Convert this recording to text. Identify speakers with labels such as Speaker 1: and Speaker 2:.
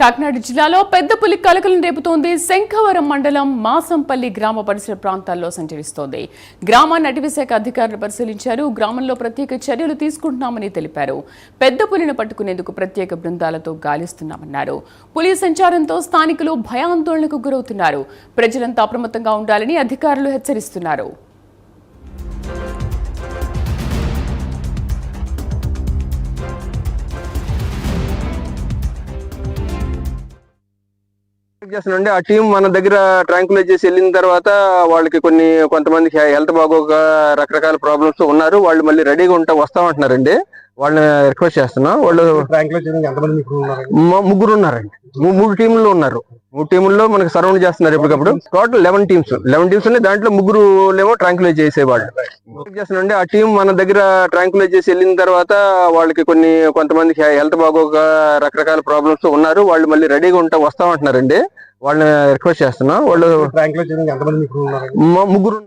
Speaker 1: కాకినాడ జిల్లాలో పెద్ద పులి కలకలం రేపుతోంది. శంఖవరం మండలం మాసంపల్లి గ్రామ పరిసర ప్రాంతాల్లో సంచరిస్తోంది. గ్రామాన్ని అటవీశాఖ అధికారులు పరిశీలించారు. గ్రామంలో ప్రత్యేక చర్యలు తీసుకుంటున్నామని తెలిపారు. పెద్ద పులిని పట్టుకునేందుకు ప్రత్యేక బృందాలతో గాలిస్తున్నామన్నారు. పులి సంచారంతో స్థానికులు భయాందోళనకు గురవుతున్నారు. ప్రజలంతా అప్రమత్తంగా ఉండాలని అధికారులు హెచ్చరిస్తున్నారు.
Speaker 2: చేస్తానండి. ఆ టీం మన దగ్గర ట్రాంకులైజ్ చేసి వెళ్ళిన తర్వాత వాళ్ళకి కొంతమందికి హెల్త్ బాగోక రకరకాల ప్రాబ్లమ్స్ ఉన్నారు. వాళ్ళు మళ్ళీ రెడీగా వస్తామంటున్నారండి. వాళ్ళని రిక్వెస్ట్ చేస్తున్నాం. వాళ్ళు ముగ్గురు ఉన్నారండి. 3 టీముల్లో ఉన్నారు. 3 టీముల్లో మనకి సరౌండ్ చేస్తున్నారు ఎప్పటికప్పుడు. టోటల్ 11 టీమ్స్ ఉన్నాయి. దాంట్లో 3 ట్రాంకులైజ్ చేసేవాళ్ళు చేస్తానండి. ఆ టీం మన దగ్గర ట్రాంకులైజ్ చేసి వెళ్ళిన తర్వాత వాళ్ళకి కొంతమందికి హెల్త్ బాగోక రకరకాల ప్రాబ్లమ్స్ ఉన్నారు. వాళ్ళు మళ్ళీ రెడీగా వస్తామంటున్నారండి. వాళ్ళని రిక్వెస్ట్ చేస్తున్నాం. వాళ్ళు ముగ్గురు